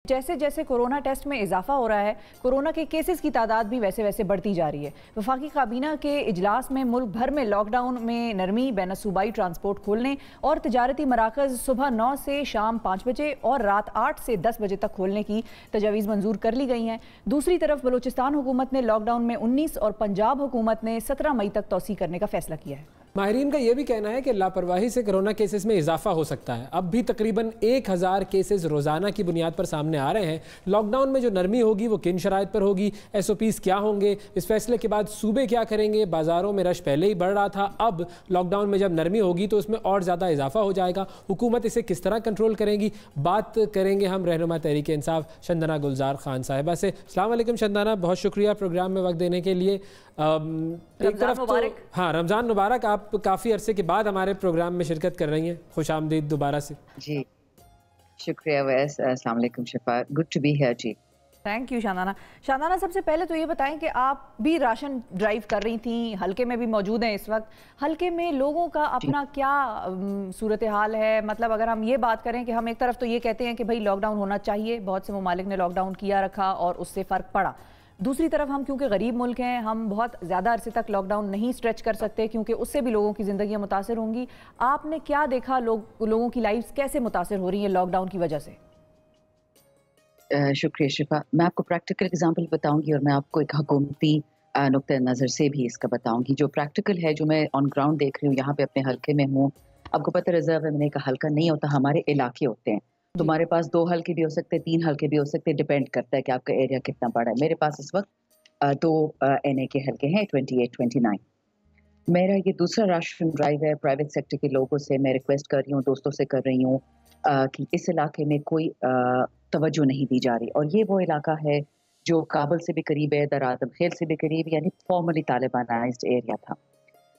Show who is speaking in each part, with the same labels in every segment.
Speaker 1: जैसे जैसे corona test में इजाफा हो रहा है, कोरोना के केसेस की तादाद भी वैसे वैसे बढ़ती जा रही है। वफाकी काबीना के इजलास में मुल्क भर में लॉकडाउन में नरमी, बैन सूबाई ट्रांसपोर्ट खोलने और तजारती मराकज़ सुबह 9 से शाम 5 बजे और रात 8 से 10 बजे तक खोलने की तजावीज़ मंजूर कर ली गई हैं। दूसरी तरफ बलूचिस्तान हुकूमत ने लॉकडाउन में 19 और पंजाब हुकूमत ने 17 मई तक तौसी करने का फैसला किया है।
Speaker 2: माहिरीन का यह भी कहना है कि लापरवाही से कोरोना केसेस में इजाफा हो सकता है। अब भी तकरीबन 1000 केसेस रोज़ाना की बुनियाद पर सामने आ रहे हैं। लॉकडाउन में जो नरमी होगी वो किन शराइत पर होगी, SOPs क्या होंगे, इस फैसले के बाद सूबे क्या करेंगे। बाज़ारों में रश पहले ही बढ़ रहा था, अब लॉकडाउन में जब नरमी होगी तो उसमें और ज़्यादा इजाफा हो जाएगा। हुकूमत इसे किस तरह कंट्रोल करेगी, बात करेंगे हम रहनुमा तहरीक इंसाफ शंदना गुलजार खान साहिबा से। अस्सलाम वालेकुम शंदना, बहुत शुक्रिया प्रोग्राम में वक्त देने के लिए। एक तरफ तो हाँ, रमज़ान मुबारक। आप काफ़ी अरसे के बाद हमारे प्रोग्राम में शिरकत कर रही हैं, खुशामदीद दोबारा से।
Speaker 3: जी शुक्रिया वैस, अस्सलाम वालेकुम Shifa, good to be here जी।
Speaker 1: Thank you Shanana. शानाना, सबसे पहले तो ये बताएं कि आप भी राशन ड्राइव कर रही थी, हल्के में भी मौजूद हैं इस वक्त। हल्के में लोगों का अपना क्या सूरत हाल है? मतलब अगर हम ये बात करें कि हम एक तरफ तो ये कहते हैं कि भाई लॉकडाउन होना चाहिए, बहुत से ममालिक ने लॉकडाउन किया रखा और उससे फ़र्क पड़ा। दूसरी तरफ हम क्योंकि गरीब मुल्क हैं, हम बहुत ज़्यादा अरसे तक लॉकडाउन नहीं स्ट्रेच कर सकते क्योंकि उससे भी लोगों की ज़िंदगियाँ मुतासर होंगी। आपने क्या देखा, लोगों की लाइफ्स कैसे मुतासर हो रही हैं लॉकडाउन की वजह से?
Speaker 3: शुक्रिया शिफा, मैं आपको प्रैक्टिकल एग्जांपल बताऊंगी और मैं आपको एक हुकूमती नुक्ते नज़र से भी इसका बताऊंगी जो प्रैक्टिकल है, जो मैं ऑन ग्राउंड देख रही हूँ। यहाँ पे अपने हल्के में हूँ। आपको पता रिजर्व एमएनए का हल्का नहीं होता, हमारे इलाके होते हैं। तुम्हारे पास 2 हल्के भी हो सकते हैं, 3 हल्के भी हो सकते हैं, डिपेंड करता है कि आपका एरिया कितना बड़ा है। मेरे पास इस वक्त 2 NA के हल्के हैं, 28, 29। मेरा ये दूसरा राशन ड्राइव है। प्राइवेट सेक्टर के लोगों से मैं रिक्वेस्ट कर रही हूँ, दोस्तों से कर रही हूँ कि इस इलाके में कोई तवज्जो नहीं दी जा रही। और ये वो इलाका है जो काबुल से भी करीब है, दर आदम खेल से भी करीब, यानी फॉर्मली तालिबानाइज्ड एरिया था।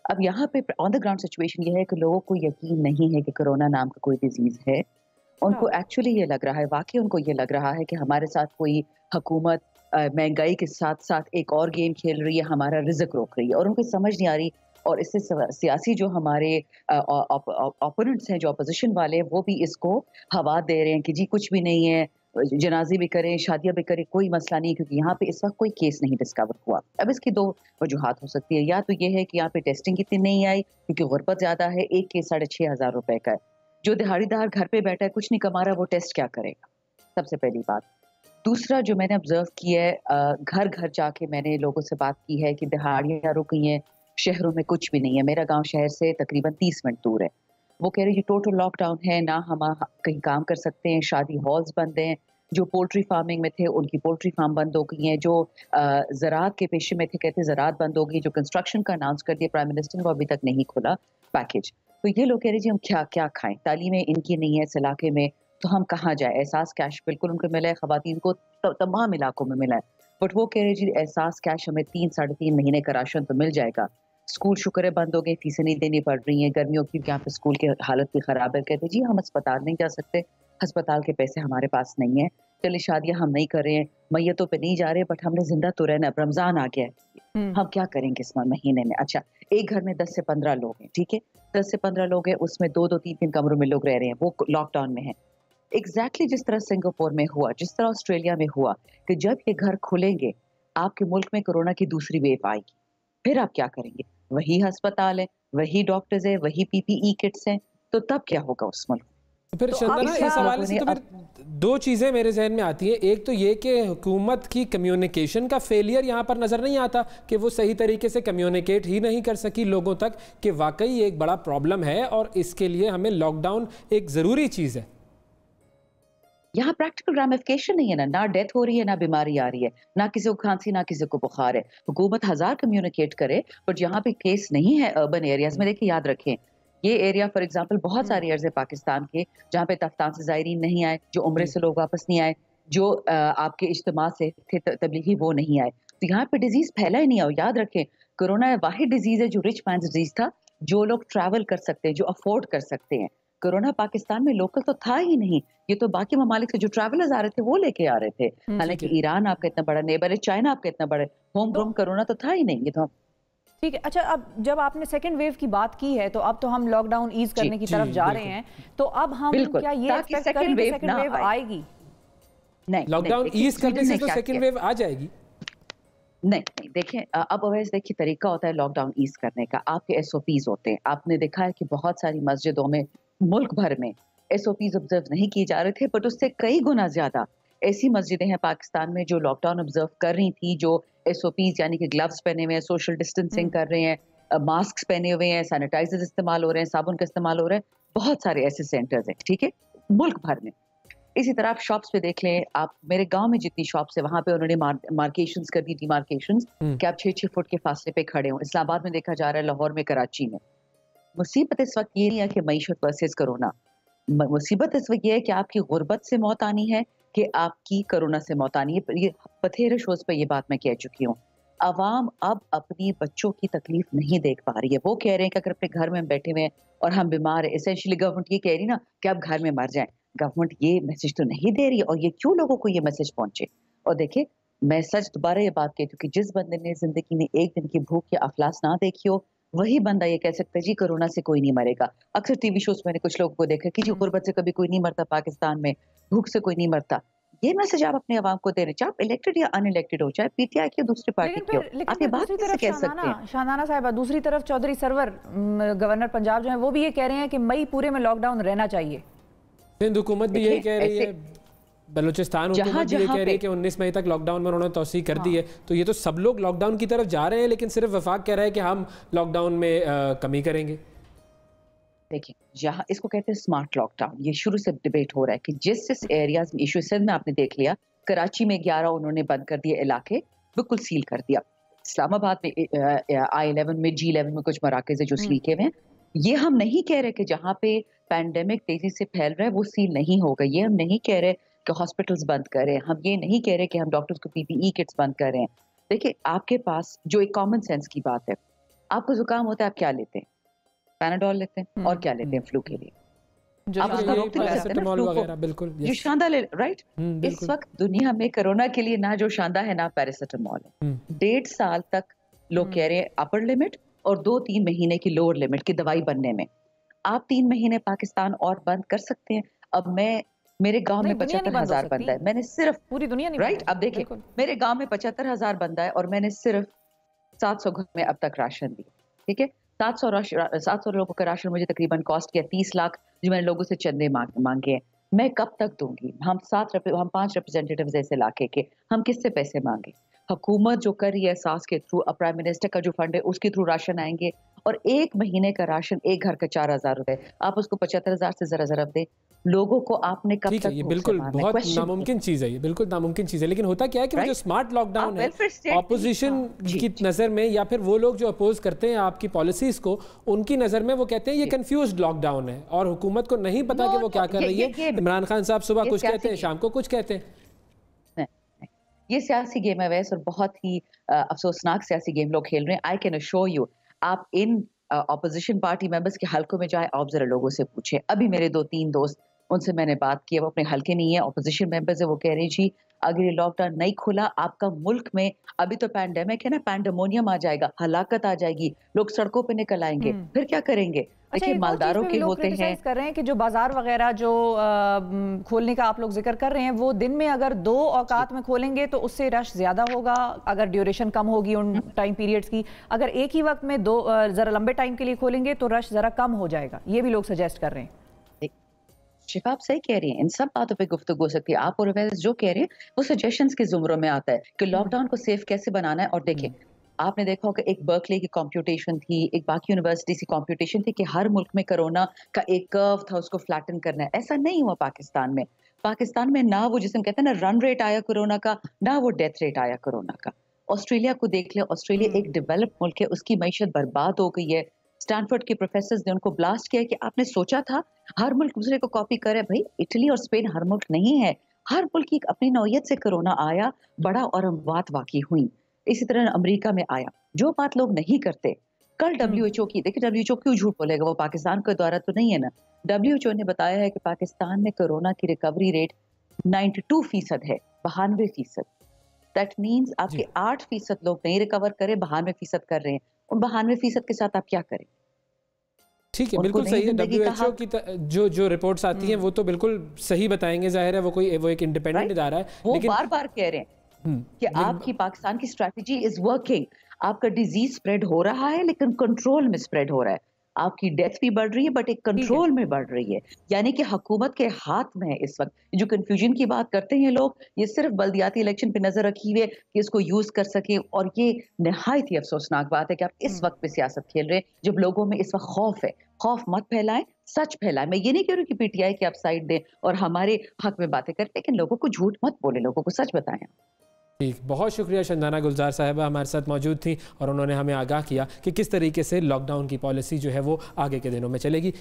Speaker 3: अब यहाँ पे ऑन द ग्राउंड सिचुएशन ये है कि लोगों को यकीन नहीं है कि कोरोना नाम का कोई डिजीज़ है। उनको एक्चुअली ये लग रहा है, वाकई उनको ये लग रहा है कि हमारे साथ कोई हुकूमत महंगाई के साथ साथ एक और गेम खेल रही है, हमारा रिज़्क रोक रही है और उनको समझ नहीं आ रही। और इससे सियासी जो हमारे ओपोनेंट्स हैं, जो अपोजिशन वाले हैं, वो भी इसको हवा दे रहे हैं कि जी कुछ भी नहीं है, जनाजे भी करें, शादियां भी करें, कोई मसला नहीं, क्योंकि यहाँ पे इस वक्त कोई केस नहीं डिस्कवर हुआ। अब इसकी 2 वजूहात हो सकती है। या तो ये है कि यहाँ पे टेस्टिंग इतनी नहीं आई क्योंकि गुर्बत ज़्यादा है। एक केस 6,500 रुपए का है। जो दिहाड़ीदार घर पे बैठा है, कुछ नहीं कमा रहा, वो टेस्ट क्या करेगा? सबसे पहली बात। दूसरा जो मैंने ऑब्जर्व किया है, घर घर जाके मैंने लोगों से बात की है कि दिहाड़ियाँ रुक गई हैं, शहरों में कुछ भी नहीं है। मेरा गांव शहर से तकरीबन 30 मिनट दूर है। वो कह रहे हैं टोटल लॉकडाउन है, ना हम कहीं काम कर सकते हैं, शादी हॉल्स बंद हैं, जो पोल्ट्री फार्मिंग में थे उनकी पोल्ट्री फार्म बंद हो गई हैं, जो ज़राअत के पेशे में थे कहते ज़राअत बंद हो गई, जो कंस्ट्रक्शन का अनाउंस कर दिया प्राइम मिनिस्टर ने वो अभी तक नहीं खुला पैकेज। तो ये लोग कह रहे जी हम क्या क्या खाएं, तालीमें इनकी नहीं है इस इलाके में, तो हम कहाँ जाए। एहसास कैश बिल्कुल उनको मिला है, ख़वातीन को तमाम इलाकों में मिला है, बट वो कह रहे जी एहसास कैश हमें 3-3.5 महीने का राशन तो मिल जाएगा। स्कूल शुक्र है बंद हो गए, फीसें नहीं देनी पड़ रही हैं गर्मियों की, यहाँ पे स्कूल की हालत भी ख़राब है। कहते जी हम अस्पताल नहीं जा सकते, अस्पताल के पैसे हमारे पास नहीं है। चलिए शादियाँ हम नहीं कर रहे हैं, मैयतों पे नहीं जा रहे, बट हमने जिंदा तो रहना। अब रमज़ान आ गया है, हम क्या करेंगे इस महीने में? अच्छा, एक घर में 10 से 15 लोग हैं, ठीक है, 10 से 15 लोग हैं, उसमें 2-2, 3-3 कमरों में लोग रह रहे हैं, वो लॉकडाउन में है। एग्जैक्टली जिस तरह सिंगापुर में हुआ, जिस तरह ऑस्ट्रेलिया में हुआ कि जब ये घर खुलेंगे आपके मुल्क में कोरोना की दूसरी वेव आएगी, फिर आप क्या करेंगे? वही अस्पताल है, वही डॉक्टर्स है, वही PPE किट्स हैं, तो तब क्या होगा उस मुल्क?
Speaker 2: तो फिर शंदना इस हवाले से तो फिर 2 चीज़ें मेरे जहन में आती हैं। एक तो ये कि हुकूमत की कम्युनिकेशन का फेलियर यहाँ पर नज़र नहीं आता कि वो सही तरीके से कम्युनिकेट ही नहीं कर सकी लोगों तक कि वाकई एक बड़ा प्रॉब्लम है और इसके लिए हमें लॉकडाउन एक ज़रूरी चीज़ है।
Speaker 3: यहाँ प्रैक्टिकल रैमिफिकेशन नहीं है, ना डेथ हो रही है, ना बीमारी आ रही है, ना किसी को खांसी, ना किसी को बुखार है। हुकूमत 1000 कम्युनिकेट करे, बट यहाँ पे केस नहीं है अर्बन एरियाज में। देखिए याद रखें, ये एरिया फॉर एग्जांपल बहुत सारे एरियाज है पाकिस्तान के जहाँ पे तफ्तान से ज़ायरीन नहीं आए, जो उम्रे से लोग वापस नहीं आए, जो आपके इज्तिमा से थे तबलीगी वो नहीं आए, तो यहाँ पे डिजीज फैला ही नहीं है। याद रखें कोरोना वाहिद डिजीज है जो रिच मैन डिजीज था, जो लोग ट्रैवल कर सकते हैं, जो अफोर्ड कर सकते हैं। कोरोना पाकिस्तान में लोकल तो था ही नहीं, ये तो बाकी ममालिक से जो ट्रैवलर्स आ रहे थे वो लेके आ रहे थे। हालांकि ईरान आपका इतना बड़ा नेबर है, चाइना आपका इतना बड़ा होम ग्रोन कोरोना तो था ही नहीं। ये तो
Speaker 1: ठीक है। अच्छा, अब जब आपने सेकेंड वेव की बात की है तो अब तो हम लॉकडाउन ईज करने की तरफ जा रहे हैं, तो अब हम क्या ये एक्सपेक्ट करें कि सेकेंड वेव आएगी?
Speaker 3: नहीं,
Speaker 2: लॉकडाउन ईज करने से तो सेकंड वेव आ जाएगी।
Speaker 3: नहीं देखिए, अब अवैस देखिए तरीका होता है लॉकडाउन ईज करने का, आपके एसओपीज होते हैं। आपने देखा है कि बहुत सारी मस्जिदों में मुल्क भर में एसओपीज ऑब्जर्व नहीं किए जा रहे थे, बट उससे कई गुना ज्यादा ऐसी मस्जिदें हैं पाकिस्तान में जो लॉकडाउन ऑब्जर्व कर रही थी, जो एसओपीज यानी कि ग्लव्स पहने हुए हैं, सोशल डिस्टेंसिंग कर रहे हैं, मास्क पहने हुए हैं, सैनिटाइजर्स इस्तेमाल हो रहे हैं, साबुन का इस्तेमाल हो रहा है। बहुत सारे ऐसे सेंटर्स हैं, ठीक है, मुल्क भर में। इसी तरह आप शॉप्स पे देख लें, आप मेरे गांव में जितनी शॉप्स है वहां पे उन्होंने मार्केशंस कर दी, डिमार्केशंस कि आप 6-6 फुट के फासले पे खड़े हो। इस्लामाबाद में देखा जा रहा है, लाहौर में, कराची में। मुसीबत इस वक्त ये नहीं है कि मईशत वर्सेस कोरोना, मुसीबत इस वक्त ये है कि आपकी गुर्बत से मौत आनी है कि आपकी कोरोना से मौत आनी है। ये बथेरे शोज पर ये बात मैं कह चुकी हूँ। अवाम अब अपनी बच्चों की तकलीफ नहीं देख पा रही है। वो कह रहे हैं कि अगर अपने घर में बैठे हुए हैं और हम बीमार है, एसेंशियली गवर्नमेंट ये कह रही ना कि आप घर में मर जाएं। गवर्नमेंट ये मैसेज तो नहीं दे रही, और ये क्यों लोगों को ये मैसेज पहुंचे। और देखिए, मैं सच दोबारा ये बात कहती हूँ कि जिस बंदे ने जिंदगी में एक दिन की भूख या अफलास ना देखी हो, वही बंदा ये कह सकता है जी कोरोना से कोई नहीं मरेगा। अक्सर टीवी शोज मैंने कुछ लोगों को देखा कि जी गुर्बत से कभी कोई नहीं मरता, पाकिस्तान में भूख से कोई नहीं मरता। ये मैसेज आप अपने अवाम को दे रहे, चाहे आप इलेक्टेड या अनइलेक्टेड हो, चाहे पीटीआई की दूसरी पार्टी की हो, आप ये बात कैसे कह सकते हैं?
Speaker 1: शानाना साहिबा, दूसरी तरफ चौधरी सरवर गवर्नर पंजाब जो है वो भी ये कह रहे हैं कि मई पूरे में लॉकडाउन रहना चाहिए।
Speaker 2: सिंध हुकूमत भी यही कह रही है, बलूचिस्तान हुकूमत भी ये कह रही है कि 19 मई तक लॉकडाउन में उन्होंने तौसीक कर दी है। तो ये तो सब लोग लॉकडाउन की तरफ जा रहे हैं, लेकिन सिर्फ वफाक कह रहा है कि हम लॉकडाउन में कमी करेंगे।
Speaker 3: देखिए, जहाँ इसको कहते हैं स्मार्ट लॉकडाउन, ये शुरू से डिबेट हो रहा है कि जिस एरियाज में इशू, सिंध में आपने देख लिया, कराची में 11 उन्होंने बंद कर दिए इलाके, बिल्कुल सील कर दिया। इस्लामाबाद में I11 में, G11 में कुछ मराकज़ है जो सील किए हुए हैं। ये हम नहीं कह रहे कि जहाँ पे पैंडेमिक तेजी से फैल रहा है वो सील नहीं होगा। ये हम नहीं कह रहे कि हॉस्पिटल्स बंद करें, हम ये नहीं कह रहे कि हम डॉक्टर्स को PPE किट्स बंद कर रहे हैं। देखिए, आपके पास जो एक कॉमन सेंस की बात है, आपको जुकाम होता है, आप क्या लेते हैं? पैनाडोल लेते हैं। और क्या लेते हैं फ्लू के लिए? आप उसको रोक तो सकते हैं ना फ्लू को,
Speaker 2: बिल्कुल
Speaker 3: जो शांदा ले, राइट? इस वक्त दुनिया में कोरोना के लिए ना जो शांदा है ना पैरासिटामोल है। 1.5 साल तक लोग कह रहे हैं अपर लिमिट और 2-3 महीने की लोअर लिमिट की दवाई बनने में। आप 3 महीने पाकिस्तान और बंद कर सकते हैं। अब मेरे गांव में 75,000 बंदा है, मैंने सिर्फ
Speaker 1: पूरी दुनिया नहीं,
Speaker 3: राइट? अब देखिए, मेरे गांव में 75,000 बंदा है और मैंने सिर्फ 700 घर में अब तक राशन दिया, ठीक है? 700 लोगों का राशन मुझे तकरीबन कॉस्ट किया 30 लाख, जो मैंने लोगों से चंदे मांगे हैं। मैं कब तक दूंगी? हम 5 रिप्रेजेंटेटिव्स ऐसे इलाके के, हम किससे पैसे मांगे? हुकूमत जो कर रही है सास के थ्रू, प्राइम मिनिस्टर का जो फंड है उसके थ्रू राशन आएंगे, और 1 महीने का राशन एक घर का 4,000 रुपए, आप उसको 75,000 से जरा ज़रब दे। लोगों को आपने कब तक?
Speaker 2: ये बिल्कुल बहुत नामुमकिन चीज़ है, ये बिल्कुल नामुमकिन चीज़ है। लेकिन होता क्या है कि जो स्मार्ट लॉकडाउन है, ऑपोजिशन की नज़र में या फिर वो लोग जो अपोज करते हैं आपकी पॉलिसीज़ को, उनकी नज़र में वो कहते हैं ये कंफ्यूज्ड लॉकडाउन है और हुकूमत को नहीं पता कि वो क्या कर रही है। इमरान खान साहब सुबह कुछ कहते हैं, शाम को कुछ कहते हैं।
Speaker 3: ये सियासी गेम है वैसे, और बहुत ही अफसोसनाक सियासी गेम लोग खेल रहे हैं। आई कैन अश्योर यू, आप इन ऑपोजिशन पार्टी मेंबर्स के हलकों में जाए, आप जरा लोगों से पूछे। अभी मेरे 2-3 दोस्त, उनसे मैंने बात की, वो अपने हलके नहीं है, ऑपोजिशन मेंबर्स है, वो कह रहे हैं जी अगर ये लॉकडाउन नहीं खुला, आपका मुल्क में अभी तो पैंडेमिक है ना, पैंडेमोनियम आ जाएगा, हलाकत आ जाएगी, लोग सड़कों पे निकल आएंगे, फिर क्या करेंगे? देखिए, मालदारों के होते हैं,
Speaker 1: कर रहे हैं कि जो बाजार वगैरह जो खोलने का आप लोग जिक्र कर रहे हैं, वो दिन में अगर 2 औकात में खोलेंगे तो उससे रश ज्यादा होगा, अगर ड्यूरेशन कम होगी उन टाइम पीरियड्स की। अगर एक ही वक्त में 2 जरा लंबे टाइम के लिए खोलेंगे तो रश जरा कम हो जाएगा, ये भी लोग सजेस्ट कर रहे हैं।
Speaker 3: शिफा आप सही कह रही हैं, इन सब बातों पे गुफ्तगू हो सकती है। आप और वैसे जो कह रहे हैं वो सजेशंस के जुमरों में आता है कि लॉकडाउन को सेफ कैसे बनाना है। और देखिए, आपने देखा होगा एक बर्कले की कंप्यूटेशन थी, एक बाकी यूनिवर्सिटी की कंप्यूटेशन थी कि हर मुल्क में कोरोना का एक कर्व था, उसको फ्लैटन करना है। ऐसा नहीं हुआ पाकिस्तान में। पाकिस्तान में ना वो जिसमें कहते हैं ना रन रेट आया कोरोना का, ना वो डेथ रेट आया कोरोना का। ऑस्ट्रेलिया को देख लिया, ऑस्ट्रेलिया एक डेवलप मुल्क है, उसकी मईशत बर्बाद हो गई है। स्टैनफोर्ड के प्रोफेसर्स ने उनको ब्लास्ट किया कि आपने सोचा था हर मुल्क दूसरे को कॉपी करे। भाई, इटली और स्पेन हर मुल्क नहीं है, हर मुल्क की अपनी नौयत से कोरोना आया, बड़ा और अमवात वाकई हुई। इसी तरह अमेरिका में आया, जो बात लोग नहीं करते। कल WHO की, देखिए WHO क्यों झूठ बोलेगा, वो पाकिस्तान का दौरा तो नहीं है ना। WHO ने बताया है कि पाकिस्तान में कोरोना की रिकवरी रेट 92% है, 92%। दैट मीन्स आपके 8% लोग नहीं रिकवर करे, 92% कर रहे हैं। उन 92% के साथ आप क्या करें?
Speaker 2: ठीक है, बिल्कुल सही है। WHO की जो रिपोर्ट्स आती हैं वो तो बिल्कुल सही बताएंगे, जाहिर है वो एक इंडिपेंडेंट इदारा है।
Speaker 3: वो बार बार कह रहे हैं कि आपकी पाकिस्तान की स्ट्रैटेजी इज वर्किंग, आपका डिजीज स्प्रेड हो रहा है लेकिन कंट्रोल में स्प्रेड हो रहा है, आपकी डेथ भी बढ़ रही है बट एक कंट्रोल में बढ़ रही है, यानी कि हुकूमत के हाथ में है इस वक्त। जो कंफ्यूजन की बात करते हैं लोग, ये सिर्फ बल्दियाती इलेक्शन पे नजर रखी हुई है कि इसको यूज कर सके, और ये निहायत ही अफसोसनाक बात है कि आप इस वक्त पे सियासत खेल रहे हैं जब लोगों में इस वक्त खौफ है। खौफ मत फैलाएं, सच फैलाएं। मैं ये नहीं कह रही कि पीटीआई की आप साइड दें और हमारे हक में बातें करें, लेकिन लोगों को झूठ मत बोले, लोगों को सच बताएं।
Speaker 2: ठीक, बहुत शुक्रिया। शंदाना गुलजार साहिबा हमारे साथ मौजूद थी और उन्होंने हमें आगाह किया कि किस तरीके से लॉकडाउन की पॉलिसी जो है वो आगे के दिनों में चलेगी।